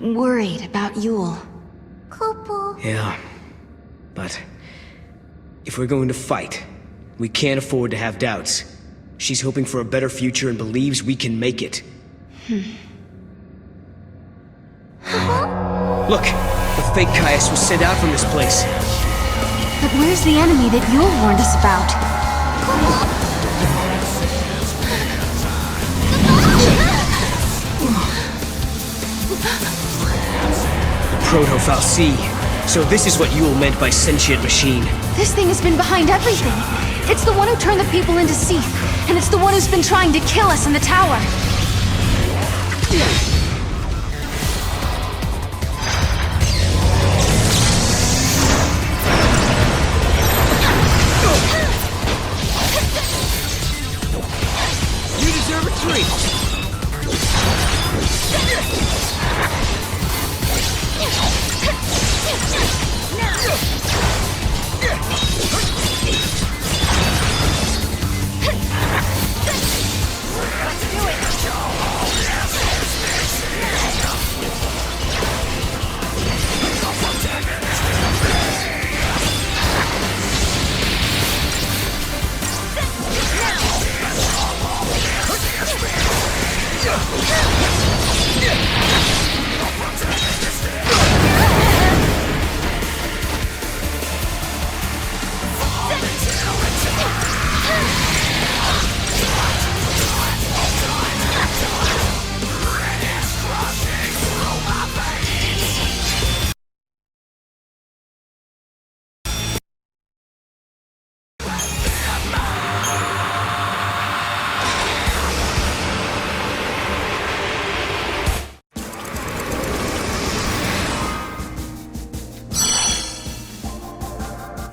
worried about Yule. Kupo. Yeah, but if we're going to fight, we can't afford to have doubts. She's hoping for a better future and believes we can make it. Look! The fake Caius was sent out from this place. But where's the enemy that Yule warned us about? Proto-Fal'Cie. So this is what Yule meant by sentient machine. This thing has been behind everything. It's the one who turned the people into Seath, and it's the one who's been trying to kill us in the tower. You deserve a treat!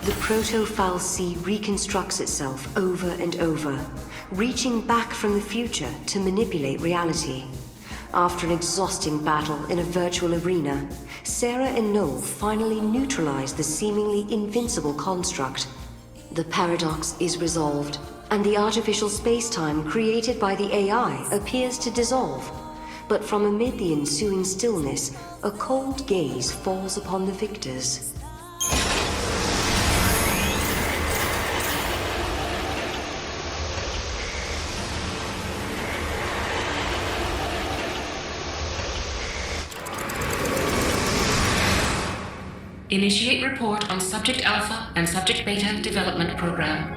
The Proto-Fal'Cie reconstructs itself over and over, reaching back from the future to manipulate reality. After an exhausting battle in a virtual arena, Sarah and Noel finally neutralize the seemingly invincible construct. The paradox is resolved, and the artificial space-time created by the AI appears to dissolve. But from amid the ensuing stillness, a cold gaze falls upon the victors. Initiate report on Subject Alpha and Subject Beta development program.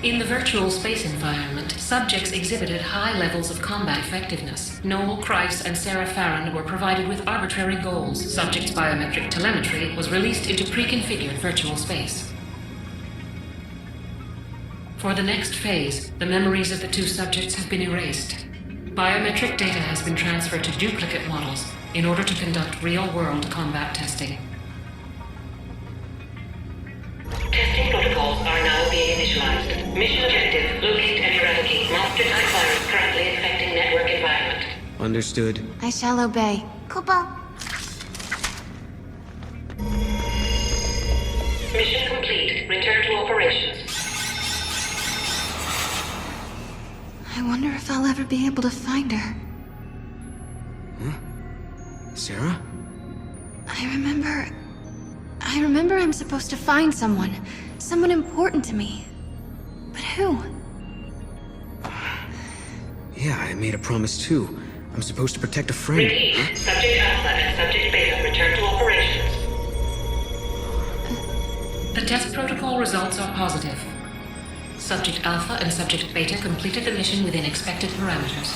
In the virtual space environment, subjects exhibited high levels of combat effectiveness. Noel, Kreis, and Sarah Farron were provided with arbitrary goals. Subjects' biometric telemetry was released into pre-configured virtual space. For the next phase, the memories of the two subjects have been erased. Biometric data has been transferred to duplicate models in order to conduct real-world combat testing. Testing protocols are now being initialized. Mission objective: locate and eradicate monster-type virus currently infecting network environment. Understood. I shall obey. Kupo. Mission complete. Return to operations. I wonder if I'll ever be able to find her. Huh? Sarah? I remember I'm supposed to find someone important to me. But who? Yeah, I made a promise too. I'm supposed to protect a friend. Repeat. Subject Alpha and Subject Beta return to operations. The test protocol results are positive. Subject Alpha and Subject Beta completed the mission within expected parameters.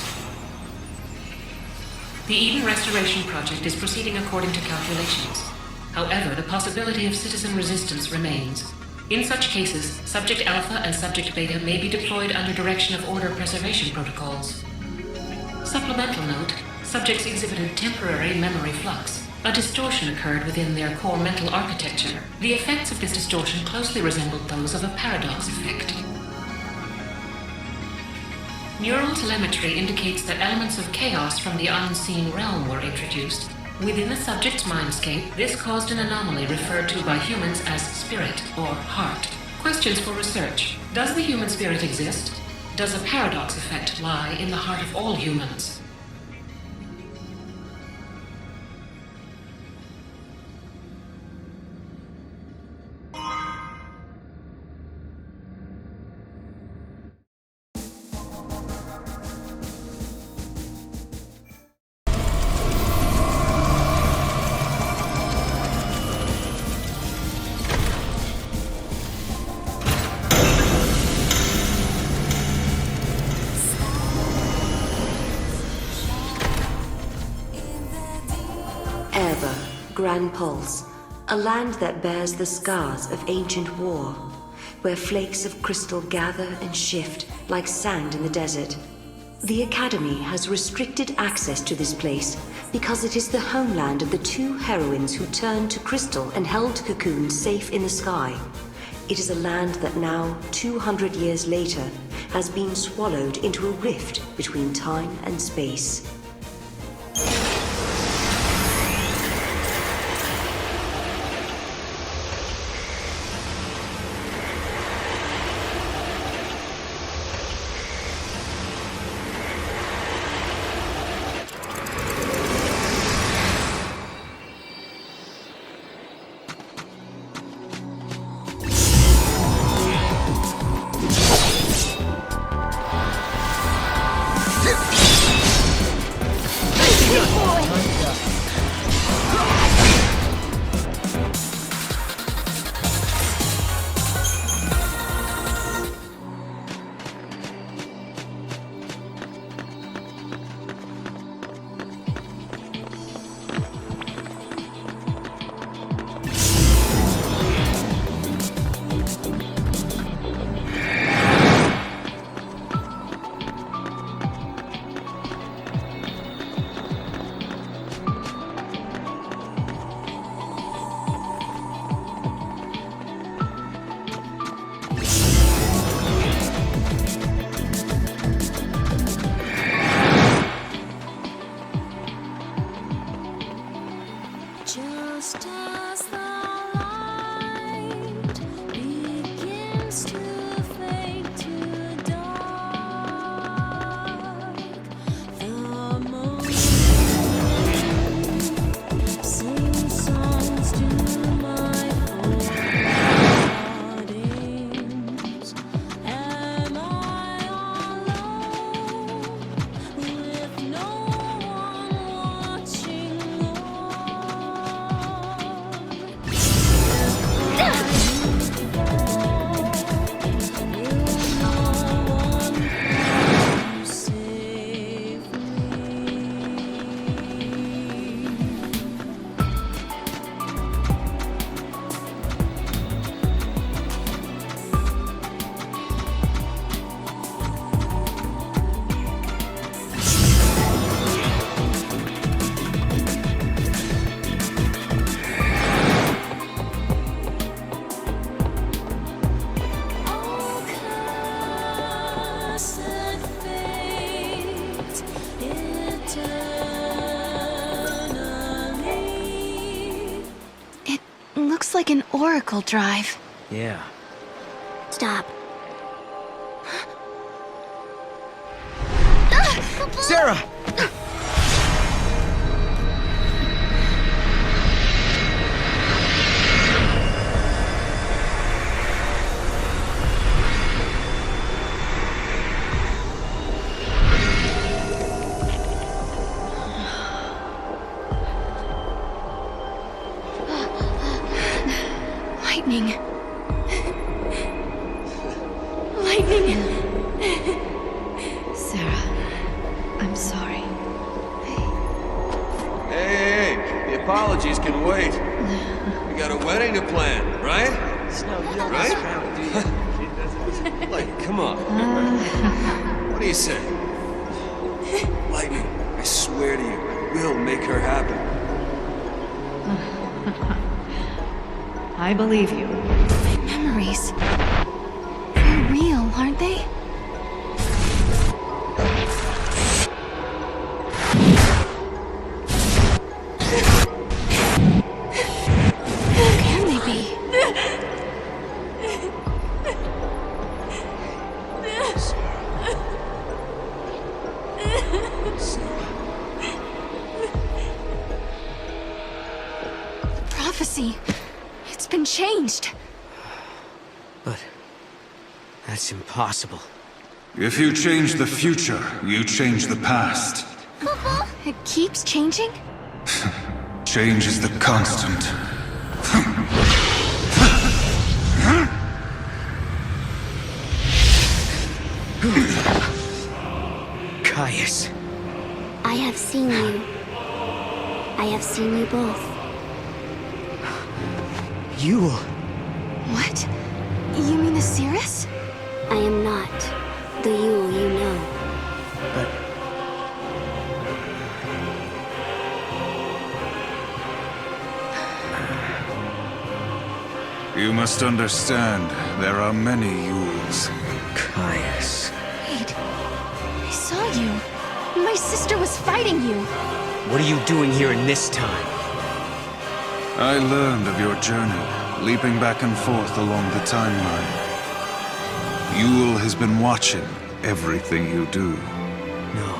The Eden Restoration Project is proceeding according to calculations. However, the possibility of citizen resistance remains. In such cases, Subject Alpha and Subject Beta may be deployed under direction of order preservation protocols. Supplemental note, subjects exhibited temporary memory flux. A distortion occurred within their core mental architecture. The effects of this distortion closely resembled those of a paradox effect. Neural telemetry indicates that elements of chaos from the unseen realm were introduced. Within the subject's mindscape, this caused an anomaly referred to by humans as spirit or heart. Questions for research. Does the human spirit exist? Does a paradox effect lie in the heart of all humans? ever, Gran Pulse, a land that bears the scars of ancient war, where flakes of crystal gather and shift like sand in the desert. The Academy has restricted access to this place because it is the homeland of the two heroines who turned to crystal and held Cocoon safe in the sky. It is a land that now, 200 years later, has been swallowed into a rift between time and space. Just as the light begins to fade to dark, the moon sings songs to my forebodings. Am I alone with no one watching? Looks like an oracle drive. Yeah. Stop. Sarah! Lightning. Lightning. Sarah, I'm sorry. Hey, the apologies can wait. We got a wedding to plan, right? Right? Like, come on. What do you say? Lightning, I swear to you, I will make her happy. I believe you. My memories. They're real, aren't they? Who can they be? The prophecy. It's been changed. But that's impossible. If you change the future, you change the past. It keeps changing? Change is the constant. Caius. I have seen you. I have seen you both. You... What? You mean the Cirrus? I am not the Yule you know. But... You must understand, there are many Yules. Caius... Wait. I saw you. My sister was fighting you. What are you doing here in this time? I learned of your journey, leaping back and forth along the timeline. Yule has been watching everything you do. No.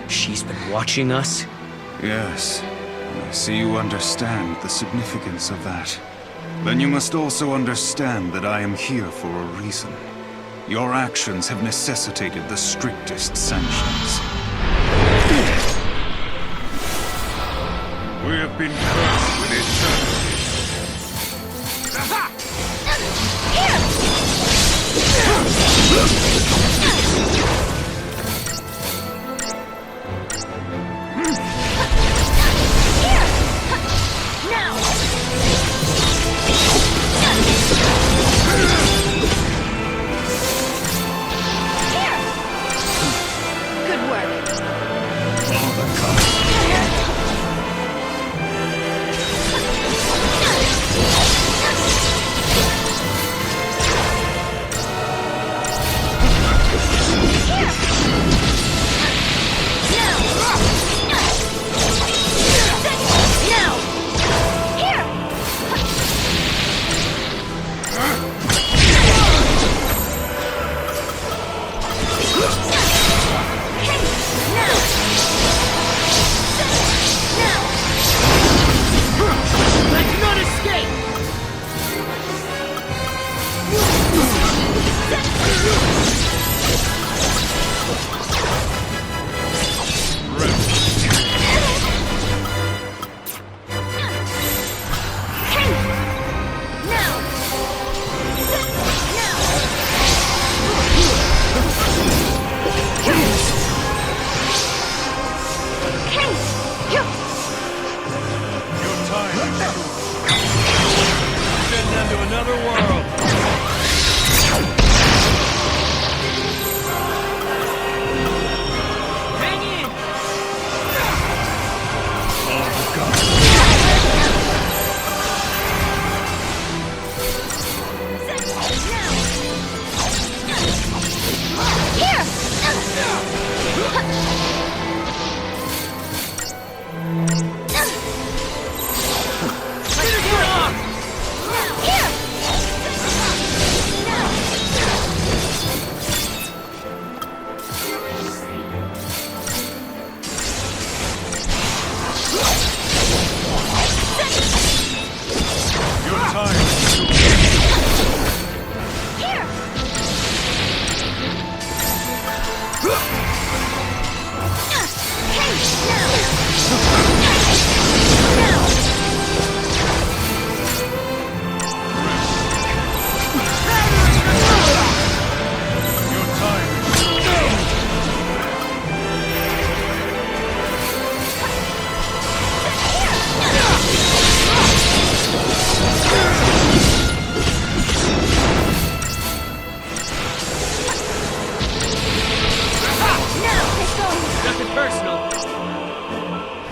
She's been watching us? Yes. I see you understand the significance of that. Then you must also understand that I am here for a reason. Your actions have necessitated the strictest sanctions. We have been cursed with eternity. Good work.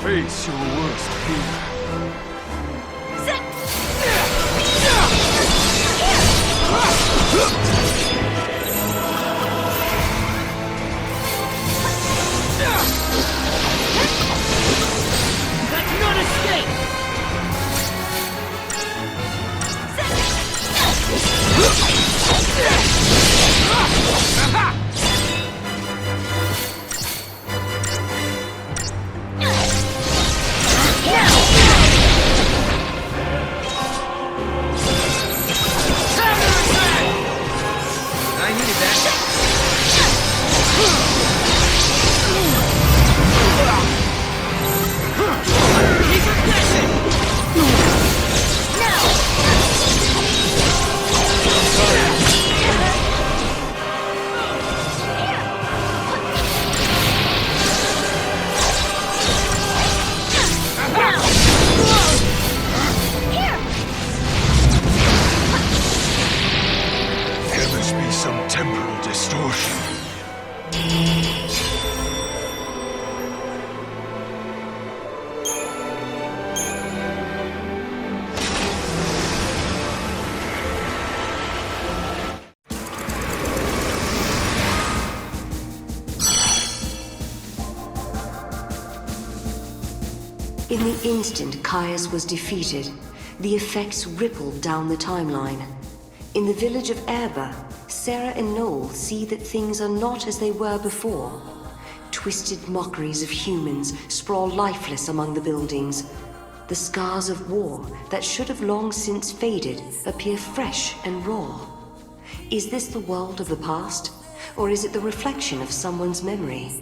Face your worst fear. That's not escape! I needed that. In the instant Caius was defeated, the effects rippled down the timeline. In the village of Erba, Sarah and Noel see that things are not as they were before. Twisted mockeries of humans sprawl lifeless among the buildings. The scars of war that should have long since faded appear fresh and raw. Is this the world of the past, or is it the reflection of someone's memory?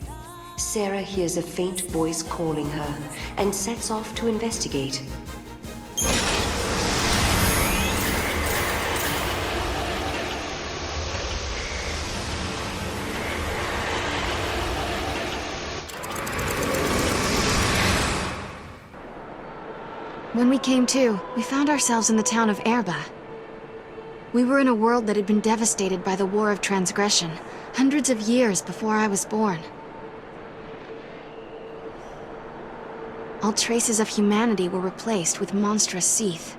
Sarah hears a faint voice calling her and sets off to investigate. When we came to, we found ourselves in the town of Erba. We were in a world that had been devastated by the War of Transgression, hundreds of years before I was born. All traces of humanity were replaced with monstrous Seath.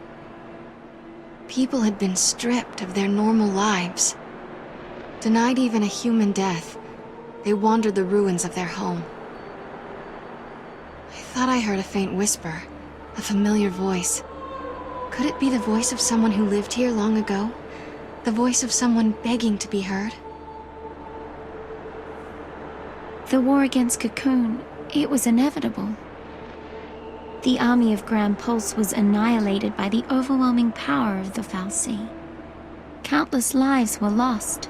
People had been stripped of their normal lives. Denied even a human death, they wandered the ruins of their home. I thought I heard a faint whisper. A familiar voice. Could it be the voice of someone who lived here long ago? The voice of someone begging to be heard? The war against Cocoon, it was inevitable. The army of Grand Pulse was annihilated by the overwhelming power of the Fal'Cie. Countless lives were lost.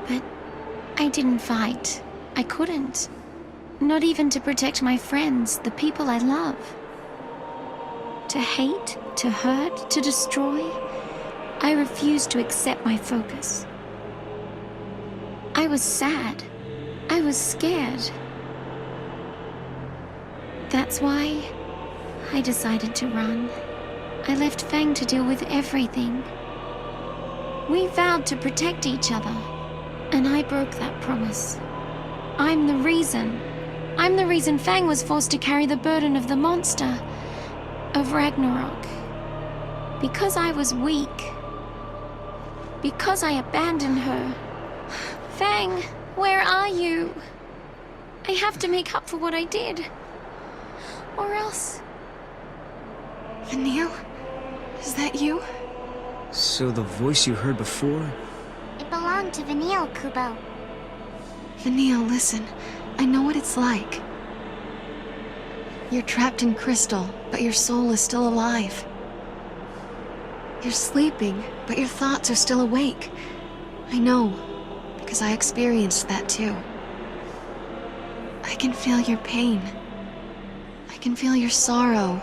But I didn't fight. I couldn't. Not even to protect my friends, the people I love. To hate, to hurt, to destroy, I refused to accept my focus. I was sad. I was scared. That's why I decided to run. I left Fang to deal with everything. We vowed to protect each other, and I broke that promise. I'm the reason. I'm the reason Fang was forced to carry the burden of the monster, of Ragnarok. Because I was weak. Because I abandoned her. Fang, where are you? I have to make up for what I did. Or else... Vanille? Is that you? So the voice you heard before? It belonged to Vanille, Kubo. Vanille, listen. I know what it's like. You're trapped in crystal, but your soul is still alive. You're sleeping, but your thoughts are still awake. I know, because I experienced that too. I can feel your pain. I can feel your sorrow,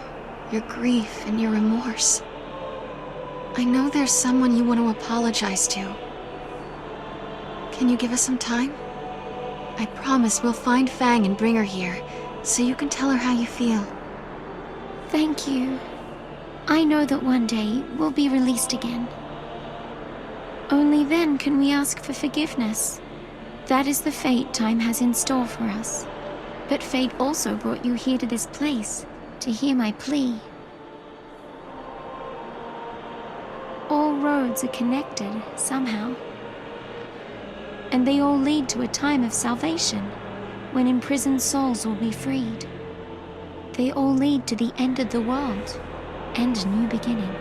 your grief, and your remorse. I know there's someone you want to apologize to. Can you give us some time? I promise we'll find Fang and bring her here, so you can tell her how you feel. Thank you. I know that one day we'll be released again. Only then can we ask for forgiveness. That is the fate time has in store for us. But fate also brought you here to this place, to hear my plea. All roads are connected, somehow. And they all lead to a time of salvation, when imprisoned souls will be freed. They all lead to the end of the world, and a new beginning.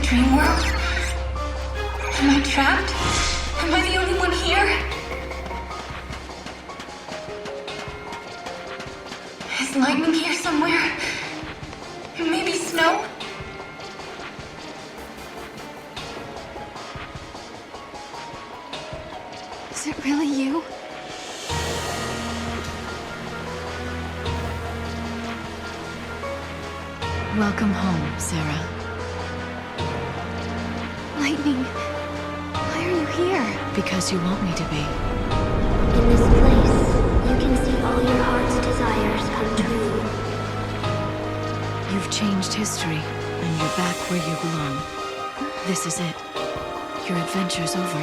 Dream world? Am I trapped? Am I the only one here? Is lightning here somewhere? Maybe snow? Is it really you? Welcome home, Sarah. Lightning, why are you here? Because you want me to be. In this place, you can see all your heart's desires come true. adventure's over.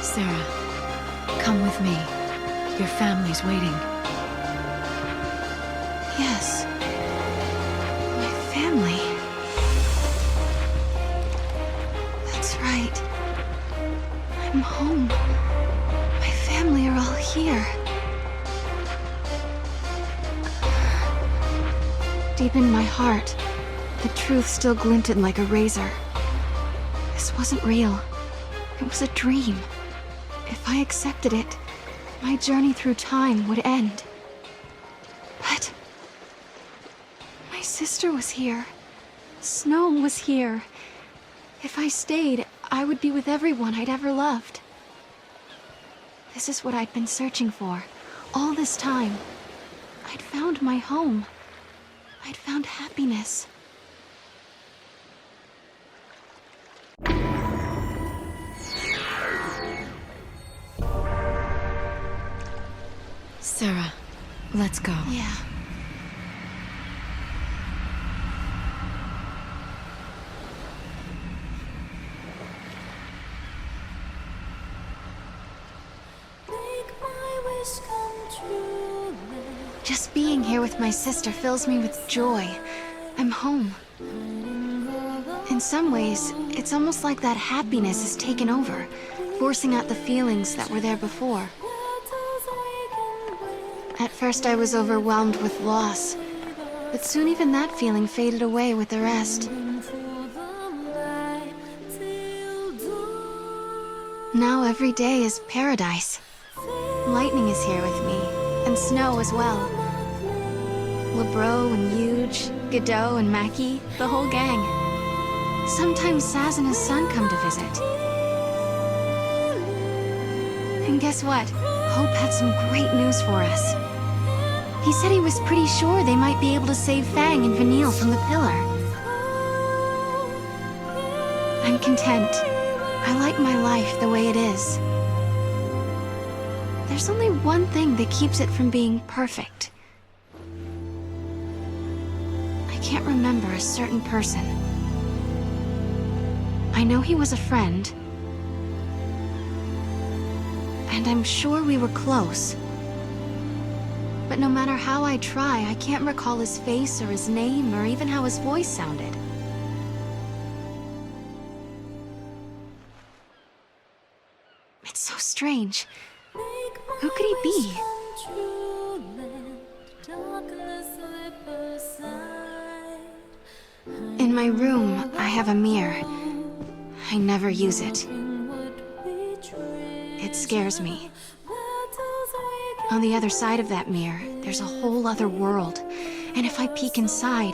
Sarah, come with me. Your family's waiting. Yes. My family. That's right. I'm home. My family are all here. Deep in my heart, the truth still glinted like a razor. This wasn't real. It was a dream. If I accepted it, my journey through time would end. But my sister was here. Snow was here. If I stayed, I would be with everyone I'd ever loved. This is what I'd been searching for all this time. I'd found my home. I'd found happiness. Sarah, let's go. Yeah. Just being here with my sister fills me with joy. I'm home. In some ways, it's almost like that happiness has taken over, forcing out the feelings that were there before. At first I was overwhelmed with loss, but soon even that feeling faded away with the rest. Now every day is paradise. Lightning is here with me, and Snow as well. Lebro and Huge, Godot and Mackie, the whole gang. Sometimes Saz and his son come to visit. And guess what? Hope had some great news for us. He said he was pretty sure they might be able to save Fang and Vanille from the pillar. I'm content. I like my life the way it is. There's only one thing that keeps it from being perfect. I can't remember a certain person. I know he was a friend. And I'm sure we were close. But no matter how I try, I can't recall his face or his name or even how his voice sounded. It's so strange. Who could he be? In my room, I have a mirror. I never use it. It scares me. On the other side of that mirror, there's a whole other world. And if I peek inside,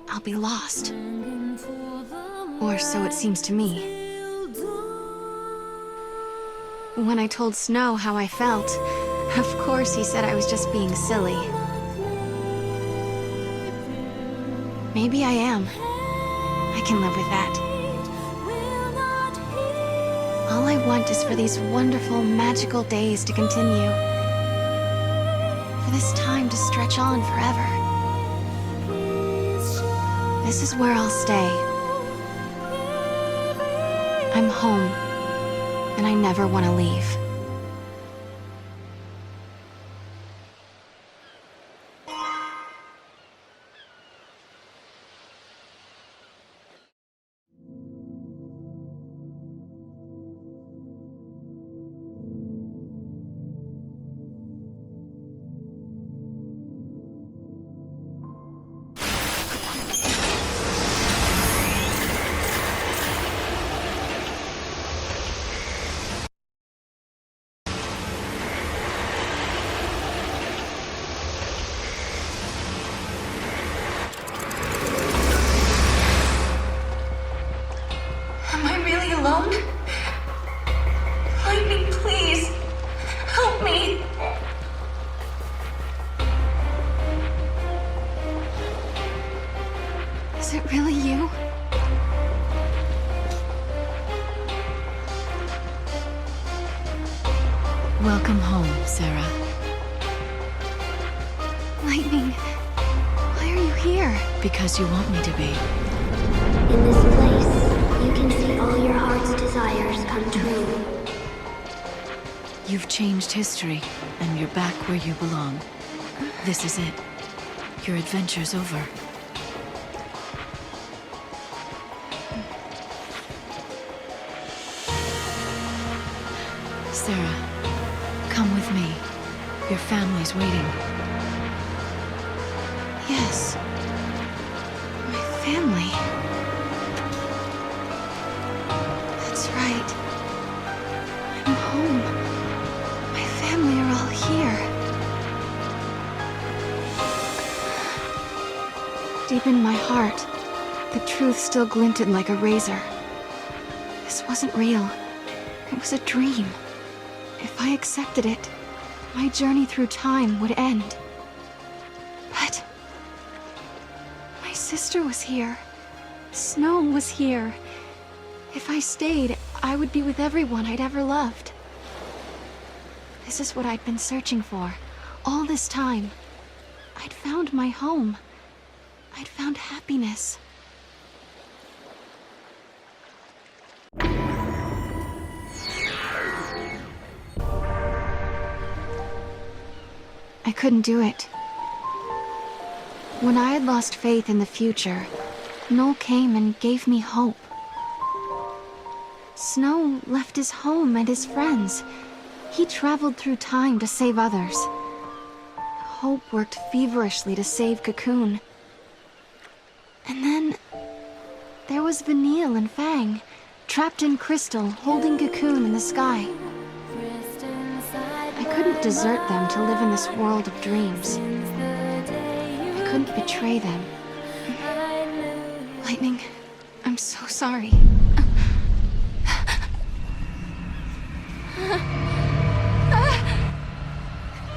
I'll be lost. Or so it seems to me. When I told Snow how I felt, of course he said I was just being silly. Maybe I am. I can live with that. All I want is for these wonderful, magical days to continue. For this time to stretch on forever. This is where I'll stay. I'm home, and I never want to leave. Am I really alone? Lightning, please. Help me. Is it really you? Welcome home, Sarah. Lightning, here? Because you want me to be. In this place, you can see all your heart's desires come true. You've changed history, and you're back where you belong. This is it. Your adventure's over. Sarah, come with me. Your family's waiting. Yes. My family. That's right. I'm home. My family are all here. Deep in my heart, the truth still glinted like a razor. This wasn't real. It was a dream. If I accepted it, my journey through time would end. But my sister was here. Snow was here. If I stayed, I would be with everyone I'd ever loved. This is what I'd been searching for. All this time. I'd found my home. I'd found happiness. I couldn't do it. When I had lost faith in the future, Noel came and gave me hope. Snow left his home and his friends. He traveled through time to save others. Hope worked feverishly to save Cocoon. And then there was Vanille and Fang, trapped in crystal, holding Cocoon in the sky. I couldn't desert them to live in this world of dreams. I couldn't betray them. Lightning, I'm so sorry.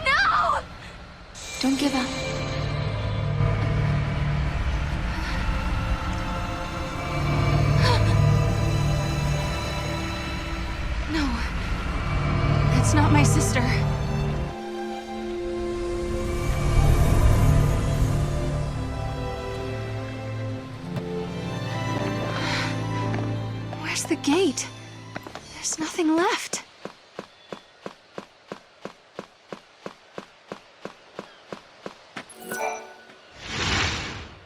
No! Don't give up. No. That's not my sister. Where's the gate? There's nothing left.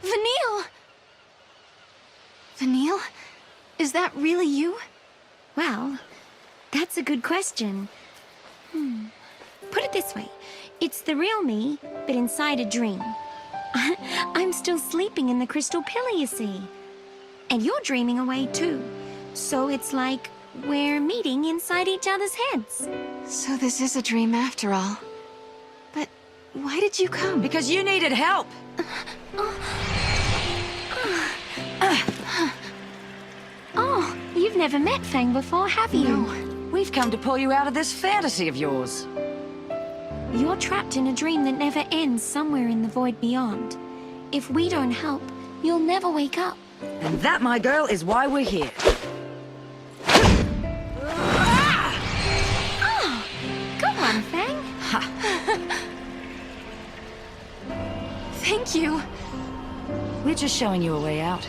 Vanille! Vanille? Is that really you? Well, that's a good question. Put it this way. It's the real me, but inside a dream. I'm still sleeping in the crystal pillar, you see. And you're dreaming away too. So it's like we're meeting inside each other's heads. So this is a dream after all. But why did you come? Because you needed help. Oh, you've never met Fang before, have you? No. We've come to pull you out of this fantasy of yours. You're trapped in a dream that never ends somewhere in the void beyond. If we don't help, you'll never wake up. And that, my girl, is why we're here. Go on, Fang. Thank you. We're just showing you a way out.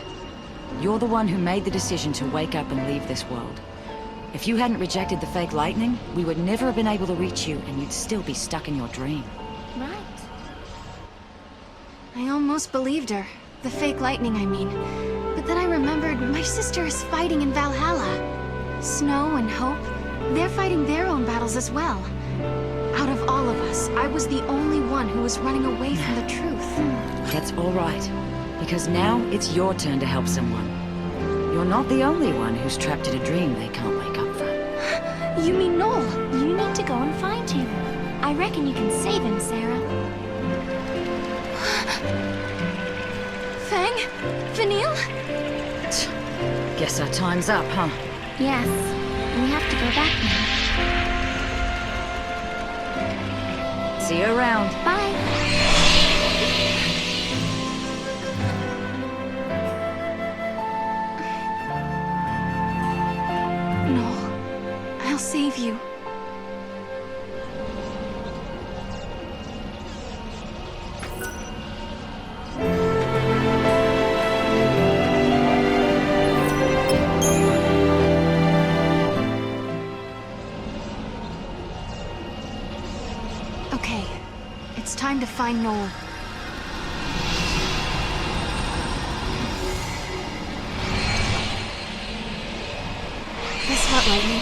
You're the one who made the decision to wake up and leave this world. If you hadn't rejected the fake lightning, we would never have been able to reach you, and you'd still be stuck in your dream. Right. I almost believed her. The fake lightning, I mean. But then I remembered my sister is fighting in Valhalla. Snow and Hope, they're fighting their own battles as well. Out of all of us, I was the only one who was running away from the truth. That's all right. Because now it's your turn to help someone. You're not the only one who's trapped in a dream they can't wake up from. You mean Noel? You need to go and find him. I reckon you can save him, Sarah. Fang? Vanille? Guess our time's up, huh? Yes. We have to go back now. See you around. Bye. I'll save you. time to find Noel. Guess what, Lightning?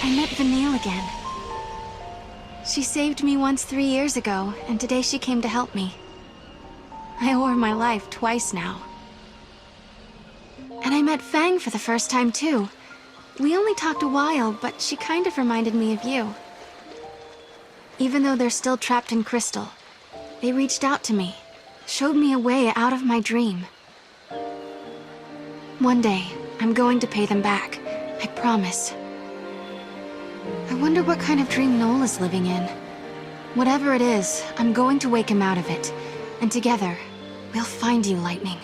I met Vanille again. She saved me once 3 years ago, and today she came to help me. I owe her my life twice now. And I met Fang for the first time, too. We only talked a while, but she kind of reminded me of you. Even though they're still trapped in Crystal, they reached out to me, showed me a way out of my dream. One day, I'm going to pay them back. I promise. I wonder what kind of dream Noel is living in. Whatever it is, I'm going to wake him out of it. And together, we'll find you, Lightning.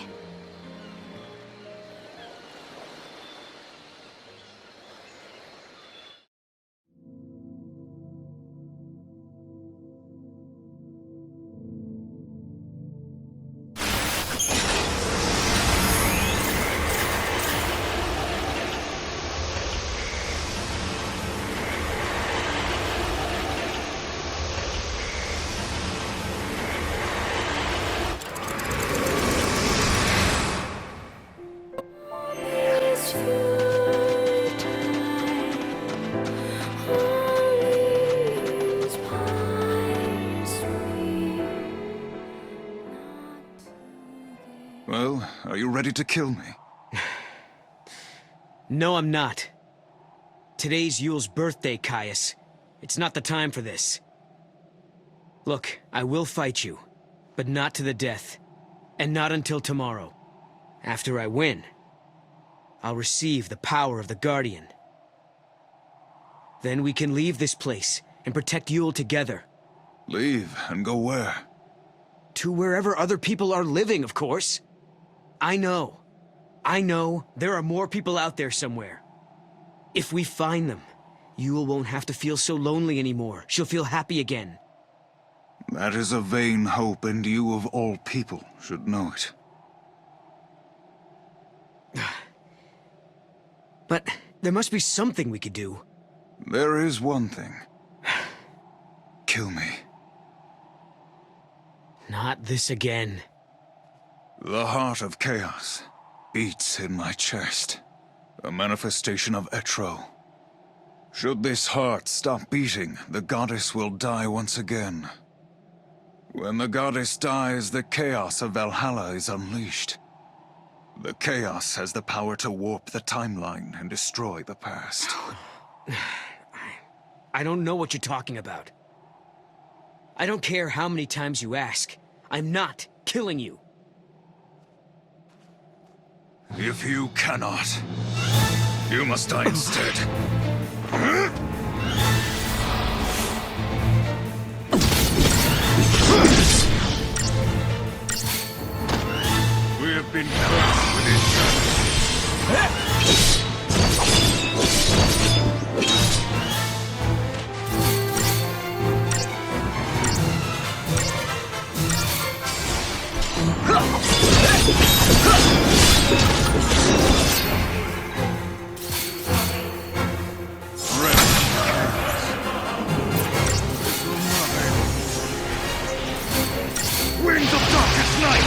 Well, are you ready to kill me? No, I'm not. Today's Yule's birthday, Caius. It's not the time for this. Look, I will fight you, but not to the death. And not until tomorrow. After I win, I'll receive the power of the Guardian. Then we can leave this place and protect Yule together. Leave and go where? To wherever other people are living, of course. I know there are more people out there somewhere. If we find them, Yule won't have to feel so lonely anymore. She'll feel happy again. That is a vain hope, and you of all people should know it. But there must be something we could do. There is one thing. Kill me. Not this again. The heart of chaos beats in my chest. A manifestation of Etro. Should this heart stop beating, the goddess will die once again. When the goddess dies, the chaos of Valhalla is unleashed. The chaos has the power to warp the timeline and destroy the past. I don't know what you're talking about. I don't care how many times you ask. I'm not killing you. If you cannot, you must die instead. We have been cursed with eternity. Winds of darkest night!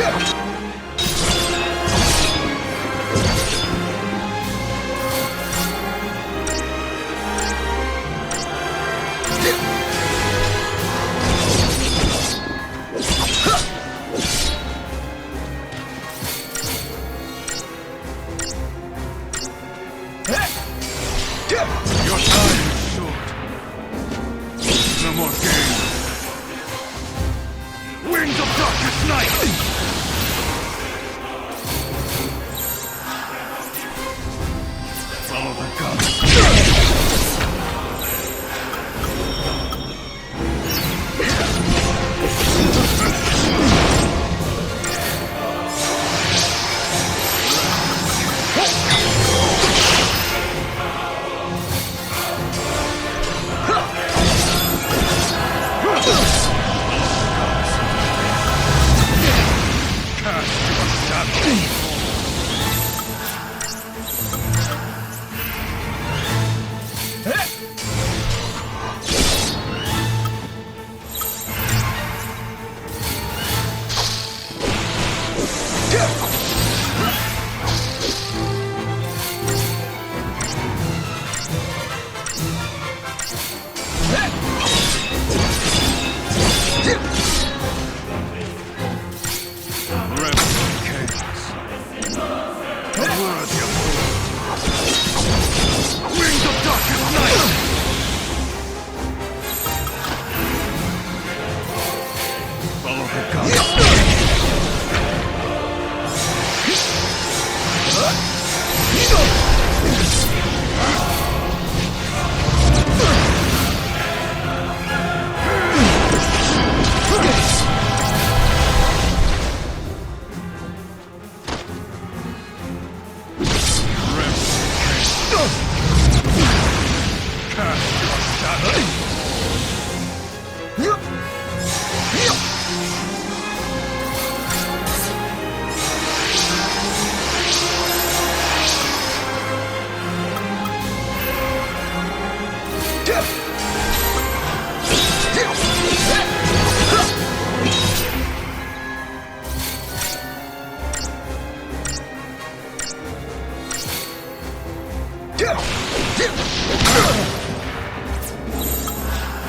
Your time is short. No more games. Winds of darkest night! Follow the gods.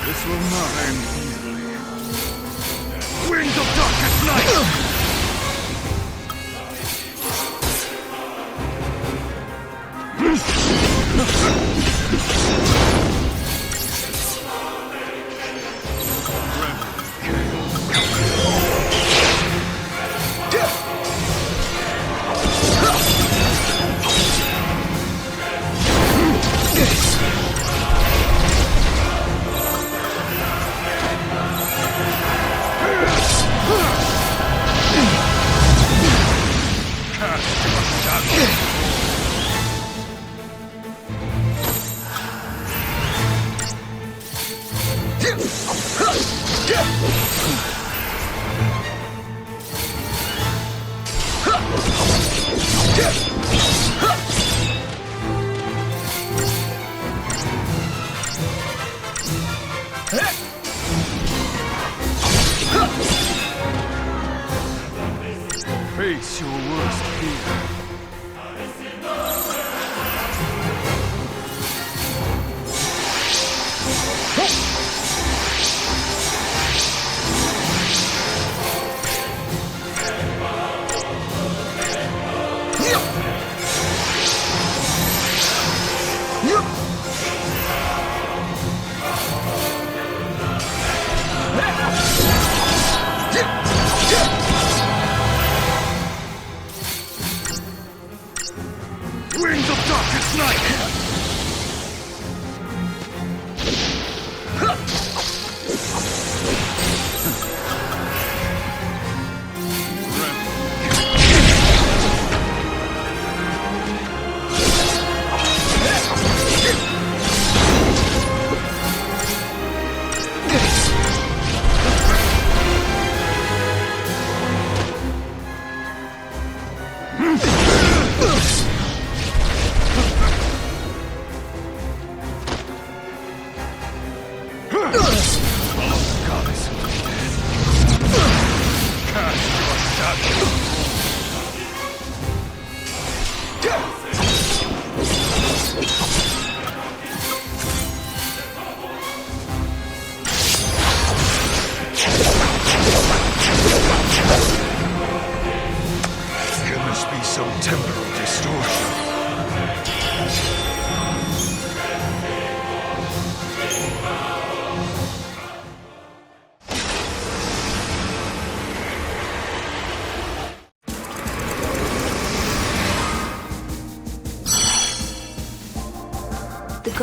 This will not end easily. Winds of darkest night! Face your worst fear.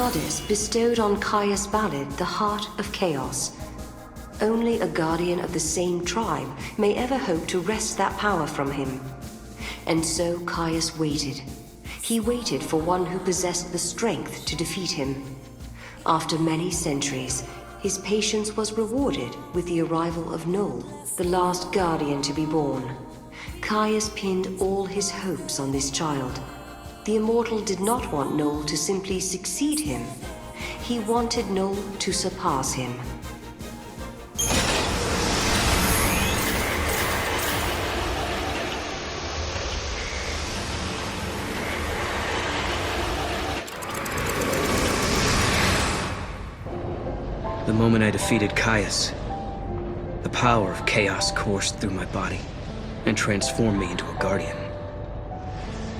goddess bestowed on Caius Ballad the Heart of Chaos. Only a guardian of the same tribe may ever hope to wrest that power from him. And so Caius waited. He waited for one who possessed the strength to defeat him. After many centuries, his patience was rewarded with the arrival of Noel, the last guardian to be born. Caius pinned all his hopes on this child. The Immortal did not want Noel to simply succeed him. He wanted Noel to surpass him. The moment I defeated Caius, the power of chaos coursed through my body and transformed me into a guardian.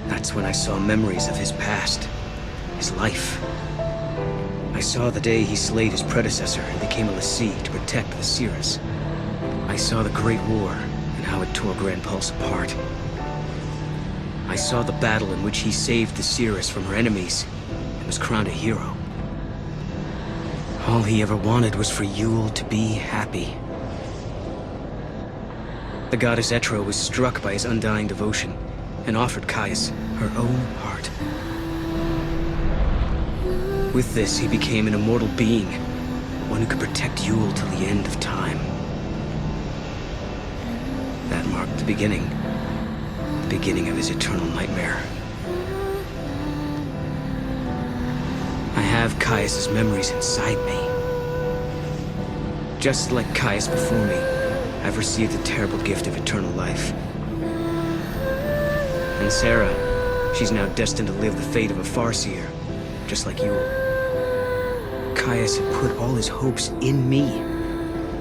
That's when I saw memories of his past, his life. I saw the day he slayed his predecessor and became a lessee to protect the Cirrus. I saw the Great War and how it tore Grand Pulse apart. I saw the battle in which he saved the Cirrus from her enemies and was crowned a hero. All he ever wanted was for Yule to be happy. The goddess Etra was struck by his undying devotion and offered Caius her own heart. With this, he became an immortal being, one who could protect Yule till the end of time. That marked the beginning of his eternal nightmare. I have Caius's memories inside me. Just like Caius before me, I've received the terrible gift of eternal life. And Sarah, she's now destined to live the fate of a Farseer, just like you. Caius had put all his hopes in me.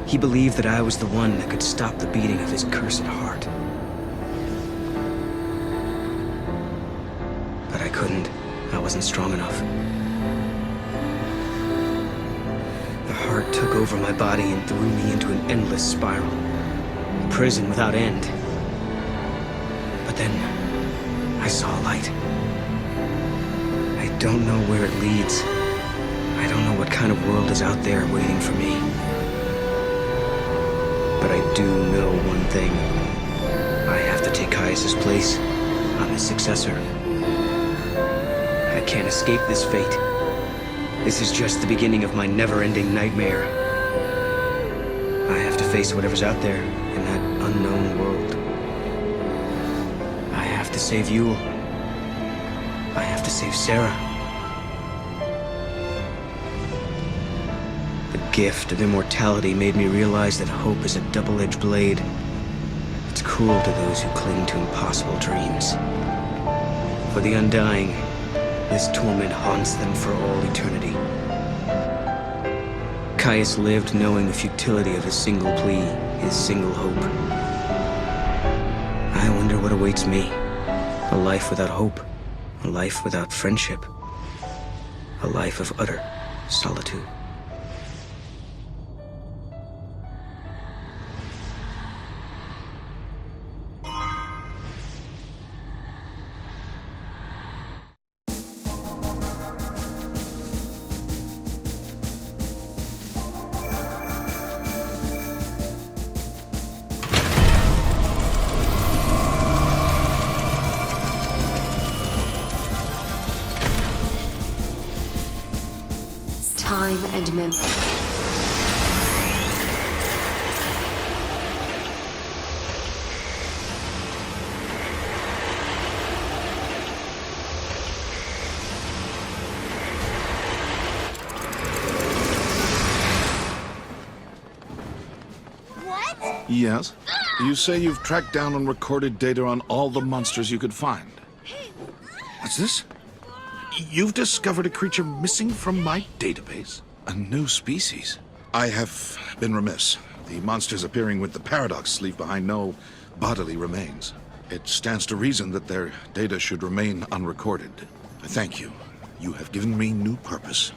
He believed that I was the one that could stop the beating of his cursed heart. But I couldn't. I wasn't strong enough. The heart took over my body and threw me into an endless spiral. A prison without end. But then, I saw a light. I don't know where it leads. I don't know what kind of world is out there waiting for me. But I do know one thing. I have to take Caius's place. I'm his successor. I can't escape this fate. This is just the beginning of my never-ending nightmare. I have to face whatever's out there in that unknown world. I have to save Yule. I have to save Sarah. The gift of immortality made me realize that hope is a double-edged blade. It's cruel to those who cling to impossible dreams. For the undying, this torment haunts them for all eternity. Caius lived knowing the futility of his single plea, his single hope. I wonder what awaits me. A life without hope. A life without friendship. A life of utter solitude. Time and memory. Yes? You say you've tracked down and recorded data on all the monsters you could find. What's this? You've discovered a creature missing from my database? A new species? I have been remiss. The monsters appearing with the paradox leave behind no bodily remains. It stands to reason that their data should remain unrecorded. Thank you. You have given me new purpose.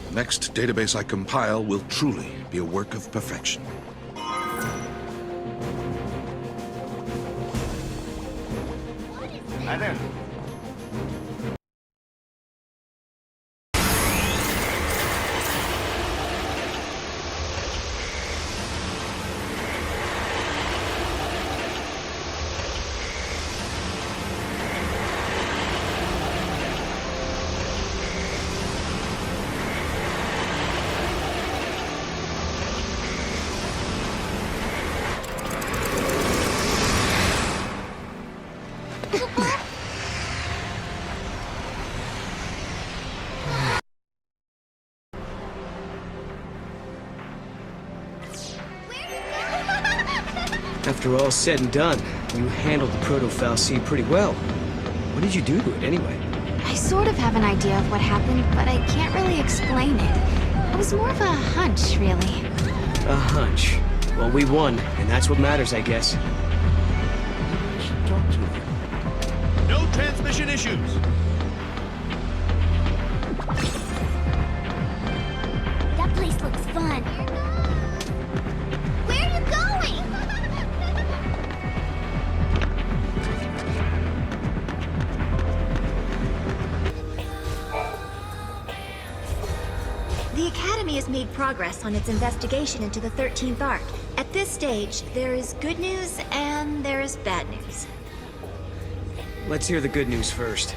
The next database I compile will truly be a work of perfection. Hi there. After all's said and done, you handled the Proto-Fal'Cie pretty well. What did you do to it, anyway? I sort of have an idea of what happened, but I can't really explain it. It was more of a hunch, really. A hunch. Well, we won, and that's what matters, I guess. Talk to her. No transmission issues. That place looks fun. Where are you going? The Academy has made progress on its investigation into the 13th Ark. At this stage, there is good news and there is bad news. Let's hear the good news first.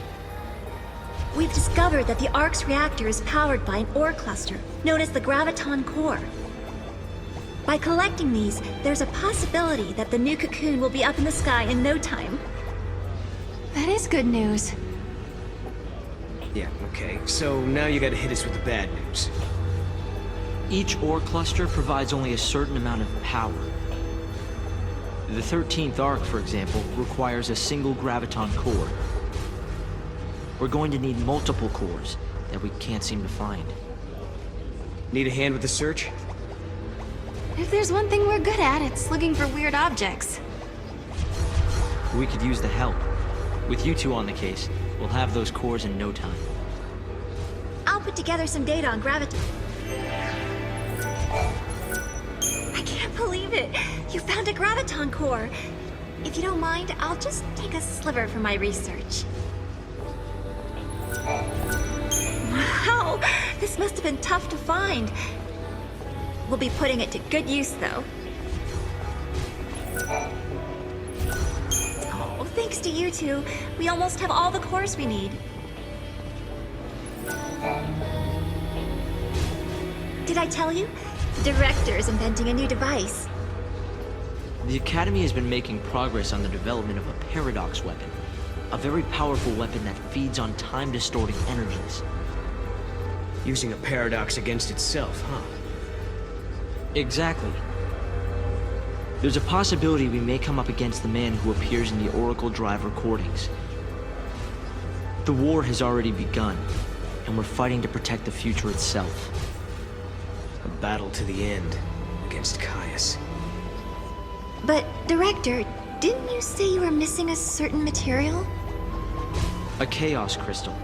We've discovered that the Ark's reactor is powered by an ore cluster, known as the Graviton Core. By collecting these, there's a possibility that the new cocoon will be up in the sky in no time. That is good news. Yeah, okay. So now you gotta hit us with the bad news. Each ore cluster provides only a certain amount of power. The 13th Ark, for example, requires a single graviton core. We're going to need multiple cores that we can't seem to find. Need a hand with the search? If there's one thing we're good at, it's looking for weird objects. We could use the help. With you two on the case, we'll have those cores in no time. I'll put together some data on Graviton. I can't believe it! You found a Graviton core! If you don't mind, I'll just take a sliver for my research. Wow! This must have been tough to find. We'll be putting it to good use, though. Oh, thanks to you two, we almost have all the cores we need. Did I tell you? The director's inventing a new device. The Academy has been making progress on the development of a paradox weapon. A very powerful weapon that feeds on time-distorting energies. Using a paradox against itself, huh? Exactly. There's a possibility we may come up against the man who appears in the Oracle Drive recordings. The war has already begun, and we're fighting to protect the future itself. A battle to the end, against Caius. But, Director, didn't you say you were missing a certain material? A chaos crystal.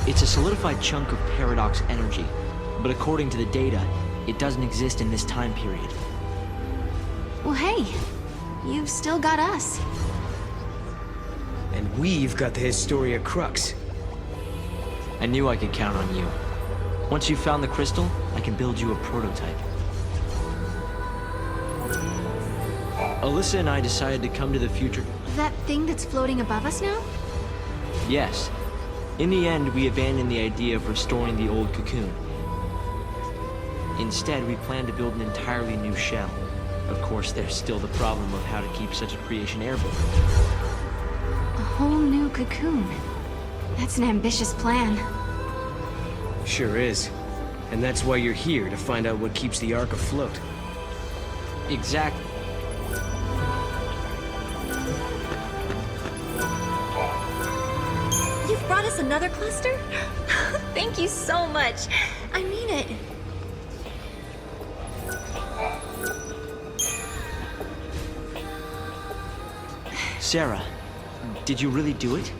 It's a solidified chunk of paradox energy, but according to the data, it doesn't exist in this time period. Well, hey, you've still got us. And we've got the Historia Crux. I knew I could count on you. Once you've found the crystal, I can build you a prototype. Alyssa and I decided to come to the future. That thing that's floating above us now? Yes. In the end, we abandoned the idea of restoring the old cocoon. Instead, we plan to build an entirely new shell. Of course, there's still the problem of how to keep such a creation airborne. A whole new cocoon. That's an ambitious plan. Sure is. And that's why you're here, to find out what keeps the Ark afloat. Exactly. You've brought us another cluster? Thank you so much. I mean it. Sarah, did you really do it?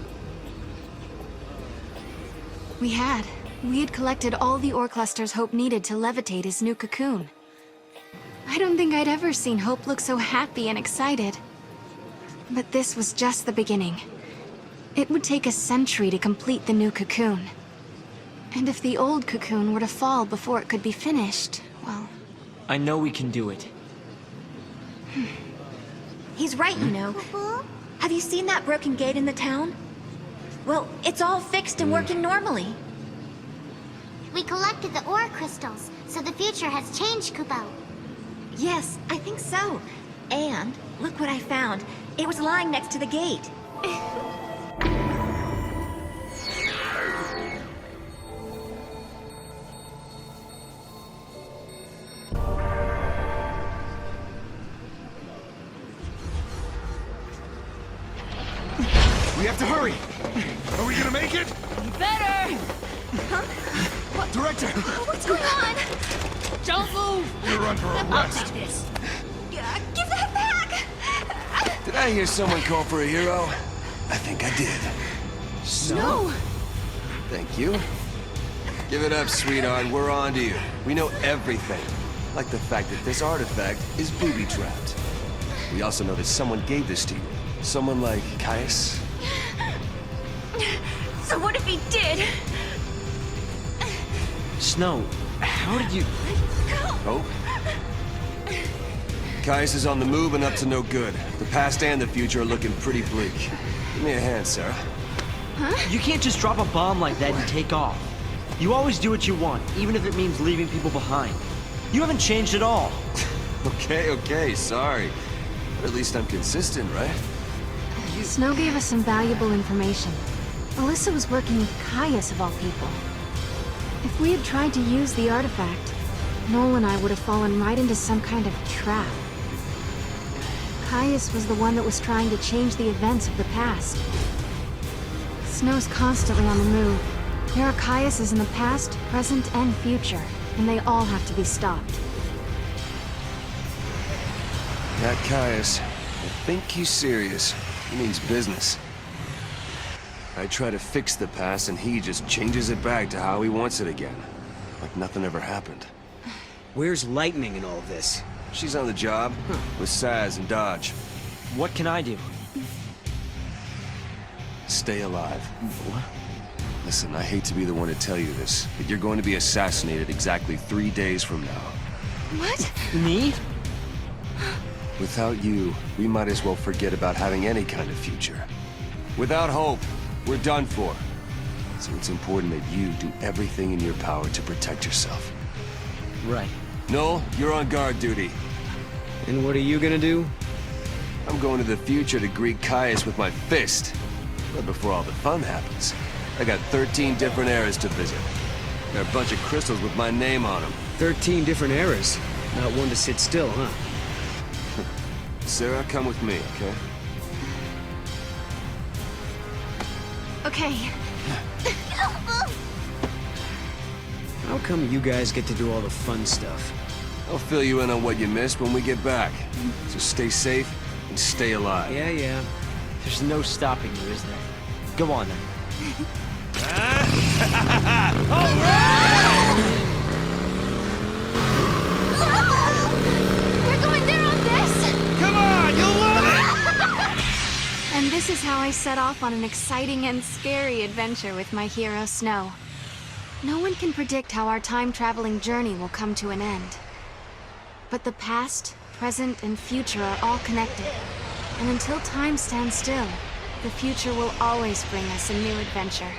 We had. We had collected all the ore clusters Hope needed to levitate his new cocoon. I don't think I'd ever seen Hope look so happy and excited. But this was just the beginning. It would take a century to complete the new cocoon. And if the old cocoon were to fall before it could be finished, well... I know we can do it. He's right, you know. Have you seen that broken gate in the town? Well, it's all fixed and working normally. We collected the ore crystals, so the future has changed, Kupo. Yes, I think so. And look what I found. It was lying next to the gate. We have to hurry! Are we gonna make it? Better! Director! What's going on? Don't move! You're under I'll arrest. take this. Give that back! Did I hear someone call for a hero? I think I did. No! Thank you. Give it up, sweetheart. We're on to you. We know everything. Like the fact that this artifact is booby-trapped. We also know that someone gave this to you. Someone like Caius. So what if he did? Snow, how did you... Hope? Caius is on the move and up to no good. The past and the future are looking pretty bleak. Give me a hand, Sarah. You can't just drop a bomb like that and take off. You always do what you want, even if it means leaving people behind. You haven't changed at all. Okay, sorry. But at least I'm consistent, right? Snow gave us some valuable information. Alyssa was working with Caius of all people. If we had tried to use the artifact, Noel and I would have fallen right into some kind of trap. Caius was the one that was trying to change the events of the past. Snow's constantly on the move. There are Caiuses in the past, present, and future, and they all have to be stopped. That Caius, I think he's serious. He means business. I try to fix the past and he just changes it back to how he wants it again. Like nothing ever happened. Where's Lightning in all of this? She's on the job with Saz and Dodge. What can I do? Stay alive. Listen, I hate to be the one to tell you this, but you're going to be assassinated exactly 3 days from now. What? Me? Without you, we might as well forget about having any kind of future. Without hope, we're done for. So it's important that you do everything in your power to protect yourself. Right. Noel, you're on guard duty. And what are you gonna do? I'm going to the future to greet Caius with my fist. But before all the fun happens, I got 13 different eras to visit. There are a bunch of crystals with my name on them. 13 different eras. Not one to sit still, huh? Sarah, come with me, okay? Okay. How come you guys get to do all the fun stuff? I'll fill you in on what you missed when we get back. So stay safe and stay alive. Yeah. There's no stopping you, is there? Go on then. We're going there on this! Come on, you'll love it! And this is how I set off on an exciting and scary adventure with my hero, Snow. No one can predict how our time-traveling journey will come to an end. But the past, present, and future are all connected. And until time stands still, the future will always bring us a new adventure.